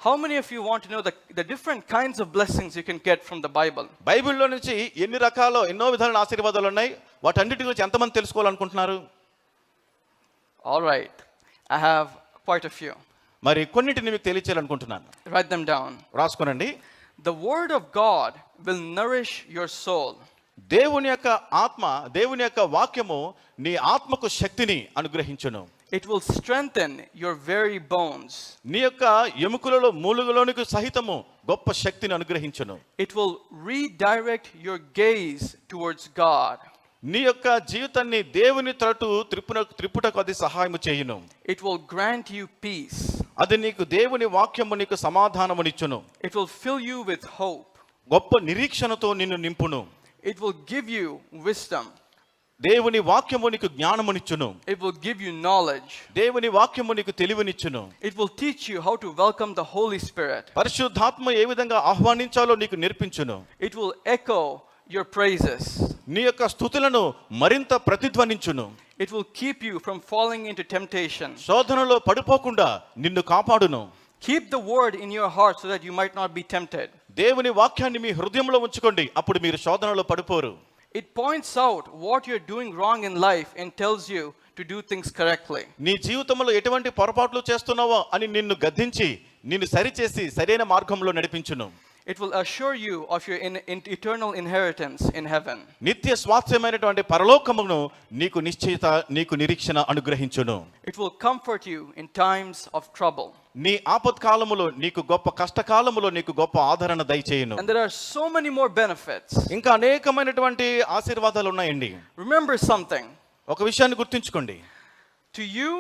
How many of you want to know the different kinds of blessings you can get from the Bible? బైబిల్లో నుంచి ఎన్నో విధాలైన ఆశీర్వాదాలు ఉన్నాయి. వాటన్నిటి గురించి ఎంతమంది తెలుసుకోవాలనుకుంటున్నారు? All right. I have quite a few. మరి కొన్నిటిని మీకు తెలియచేయాలనుకుంటున్నాను. Write them down. రాసుకోనండి. The word of God will nourish your soul. దేవుని యొక్క ఆత్మ, దేవుని యొక్క వాక్యము నీ ఆత్మకు శక్తిని అనుగ్రహించును. It will strengthen your very bones. నీ యొక్క ఎముకలలో మూలుగలోనికి సహితము గొప్ప శక్తిని అనుగ్రహించును. It will redirect your gaze towards God. నీ యొక్క జీవితాన్ని దేవుని తట్టు త్రిప్పుటకు అది సహాయము చేయును. It will grant you peace. అది నీకు దేవుని వాక్యము నీకు సమాధానమునిచ్చును. It will fill you with hope. గొప్ప నిరీక్షణతో నిన్ను నింపును. It will give you wisdom. దేవుని వాక్యము నీకు జ్ఞానమునిచ్చును. It will give you knowledge. దేవుని వాక్యము నీకు తెలివినిచ్చును. It will teach you how to welcome the Holy Spirit. పరిశుద్ధాత్మ ఏ విధంగా ఆహ్వానించాలో నీకు నేర్పించును. It will echo your praises. నీ యొక్క స్తుతులను మరింత ప్రతిధ్వనించును. It will keep you from falling into temptation. శోధనలో పడిపోకుండా నిన్ను కాపాడును. Keep the word in your heart so that you might not be tempted. దేవుని వాక్యాన్ని మీ హృదయంలో ఉంచుకోండి, అప్పుడు మీరు శోధనలో పడిపోరు. It points out what you're doing wrong in life and tells you to do things correctly. నీ జీవితంలో ఎటువంటి పొరపాట్లు చేస్తున్నావో అని నిన్ను గద్దించి నిన్ను సరిచేసి సరైన మార్గంలో నడిపించును. It will assure you of your eternal inheritance in heaven. నిత్య స్వాస్థ్యమైనటువంటి పరలోకమును నీకు నిశ్చయిత, నీకు నిరీక్షణ అనుగ్రహించును. It will comfort you in times of trouble. నీ ఆపత్కాలములో నీకు గొప్ప కష్టకాలములో నీకు గొప్ప ఆదరణ దయచేయును. And there are so many more benefits. ఇంకా అనేకమైనటువంటి ఆశీర్వాదాలు ఉన్నాయండి. Remember something. ఒక విషయాన్ని గుర్తుంచుకోండి. To you,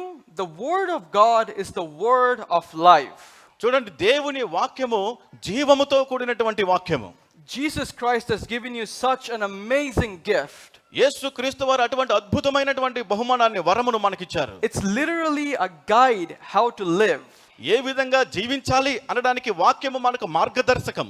the word of God is the word of life. చూడండి, దేవుని వాక్యము జీవముతో కూడినటువంటి వాక్యము. Jesus Christ has given you such an amazing gift. యేసుక్రీస్తు వారు అటువంటి అద్భుతమైనటువంటి బహుమానాన్ని, వరమును మనకిచ్చారు. It's literally a guide how to live. ఏ విధంగా జీవించాలి అనడానికి వాక్యము మనకు మార్గదర్శకం.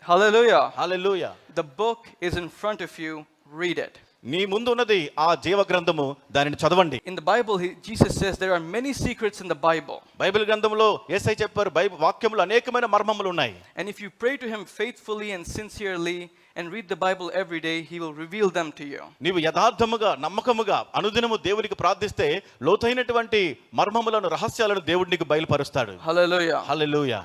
Hallelujah. Hallelujah. The book is in front of you. Read it. నీ ముందు ఉన్నది ఆ జీవ గ్రంథము, దానిని చదవండి. In the Bible, Jesus says there are many secrets in the Bible. Bible గ్రంథంలో యేసయ్య చెప్పారు, వాక్యములో అనేకమైన మర్మములు ఉన్నాయి. And if you pray to him faithfully and sincerely and read the Bible every day, he will reveal them to you. నీవు యథార్థముగా నమ్మకముగా అనుదినము దేవునికి ప్రార్థిస్తే లోతైనటువంటి మర్మములను, రహస్యాలను దేవుడు నీకు బయలుపరుస్తాడు. Hallelujah. హల్లెలూయా.